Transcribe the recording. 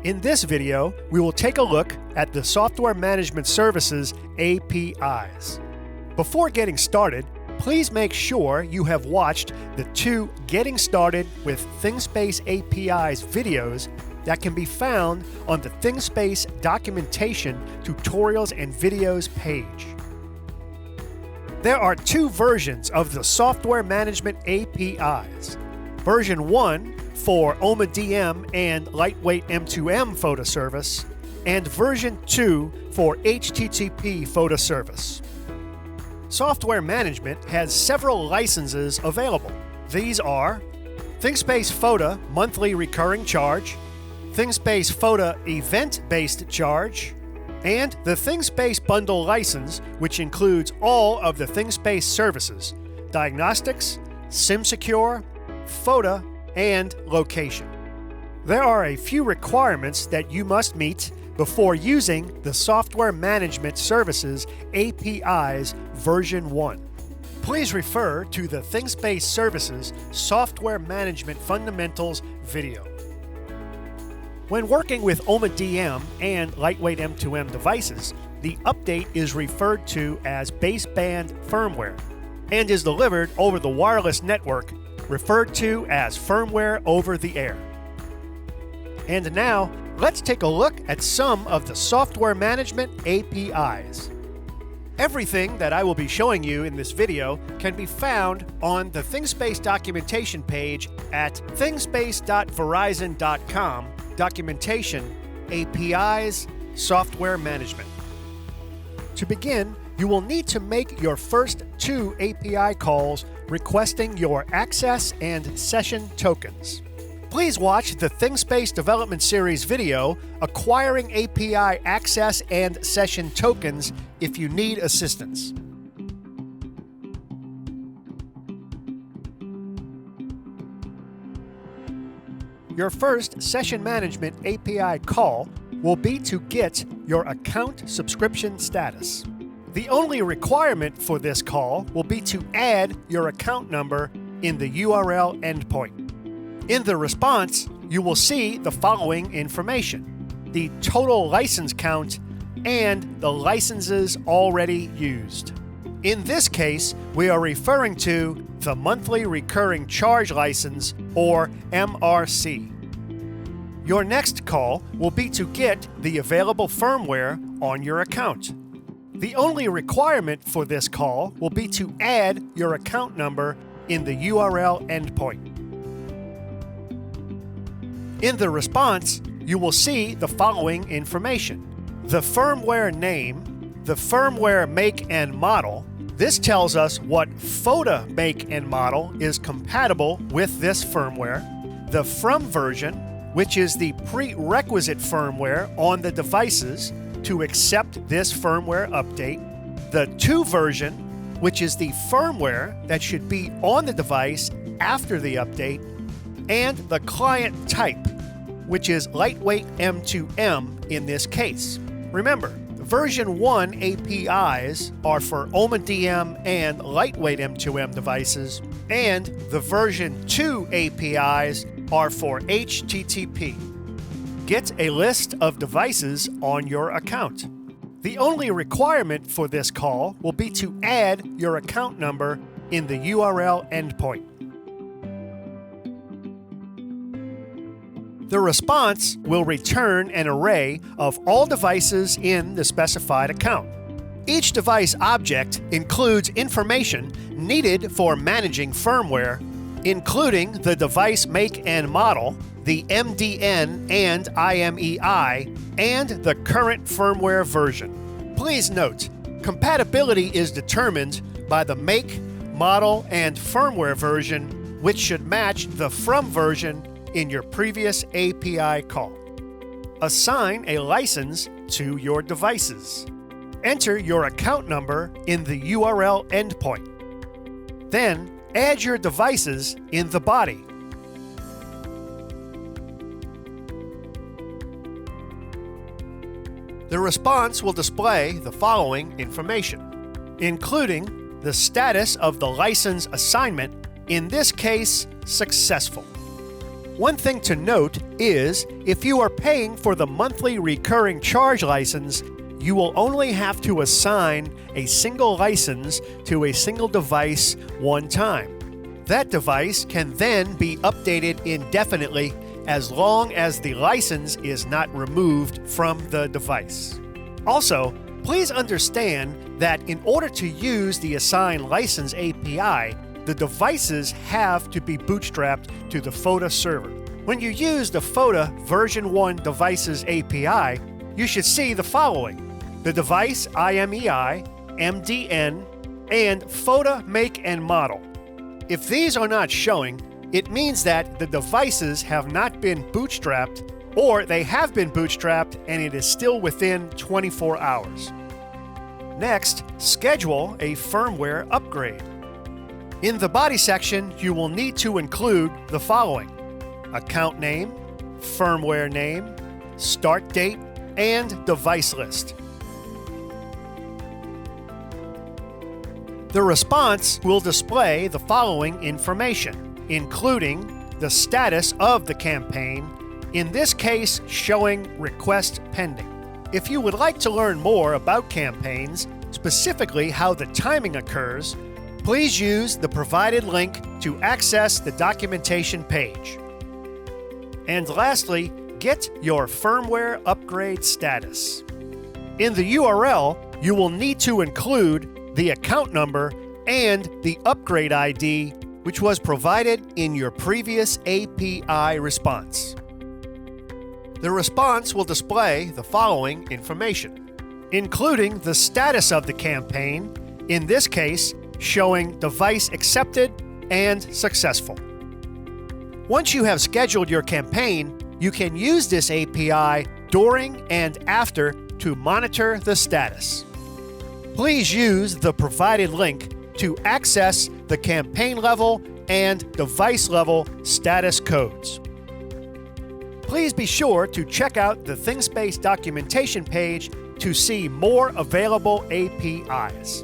In this video, we will take a look at the Software Management Services APIs. Before getting started, please make sure you have watched the 2 Getting Started with ThingSpace APIs videos that can be found on the ThingSpace Documentation, Tutorials, and Videos page. There are 2 versions of the Software Management APIs. Version 1 for OMA-DM and LWM2M photo service, and version 2 for HTTP photo service. Software Management has several licenses available. These are ThingSpace Photo Monthly Recurring Charge, ThingSpace Photo Event-Based Charge, and the ThingSpace Bundle license, which includes all of the ThingSpace services: Diagnostics, SimSecure, Photo, and Location. There are a few requirements that you must meet before using the Software Management Services APIs version 1. Please refer to the ThingSpace Services Software Management Fundamentals video. When working with OMA-DM and LWM2M devices, the update is referred to as baseband firmware and is delivered over the wireless network, referred to as firmware over the air. And now, let's take a look at some of the Software Management APIs. Everything that I will be showing you in this video can be found on the ThingSpace documentation page at thingspace.verizon.com, Documentation, APIs, Software Management. To begin, you will need to make your first 2 API calls requesting your access and session tokens. Please watch the ThingSpace Development Series video, Acquiring API Access and Session Tokens, if you need assistance. Your first Session Management API call will be to get your account subscription status. The only requirement for this call will be to add your account number in the URL endpoint. In the response, you will see the following information: the total license count and the licenses already used. In this case, we are referring to the Monthly Recurring Charge License, or MRC. Your next call will be to get the available firmware on your account. The only requirement for this call will be to add your account number in the URL endpoint. In the response, you will see the following information: the firmware name, the firmware make and model. This tells us what photo make and model is compatible with this firmware, the from version, which is the prerequisite firmware on the devices to accept this firmware update, the to version, which is the firmware that should be on the device after the update, and the client type, which is LWM2M in this case. Remember, version 1 APIs are for OMA-DM and LWM2M devices, and the version 2 APIs are for HTTP. Get a list of devices on your account. The only requirement for this call will be to add your account number in the URL endpoint. The response will return an array of all devices in the specified account. Each device object includes information needed for managing firmware, including the device make and model, the MDN and IMEI, and the current firmware version. Please note, compatibility is determined by the make, model, and firmware version, which should match the from version in your previous API call. Assign a license to your devices. Enter your account number in the URL endpoint. Then, add your devices in the body. The response will display the following information, including the status of the license assignment, in this case, successful. One thing to note is if you are paying for the monthly recurring charge license, you will only have to assign a single license to a single device one time. That device can then be updated indefinitely as long as the license is not removed from the device. Also, please understand that in order to use the Assign License API, the devices have to be bootstrapped to the FOTA server. When you use the FOTA version 1 Devices API, you should see the following: the device IMEI, MDN, and FOTA make and model. If these are not showing, it means that the devices have not been bootstrapped, or they have been bootstrapped and it is still within 24 hours. Next, schedule a firmware upgrade. In the body section, you will need to include the following: account name, firmware name, start date, and device list. The response will display the following information, including the status of the campaign, in this case showing request pending. If you would like to learn more about campaigns, specifically how the timing occurs, please use the provided link to access the documentation page. And lastly, get your firmware upgrade status. In the URL, you will need to include the account number and the upgrade ID, which was provided in your previous API response. The response will display the following information, including the status of the campaign, in this case, showing device accepted and successful. Once you have scheduled your campaign, you can use this API during and after to monitor the status. Please use the provided link to access the campaign level and device level status codes. Please be sure to check out the ThingSpace documentation page to see more available APIs.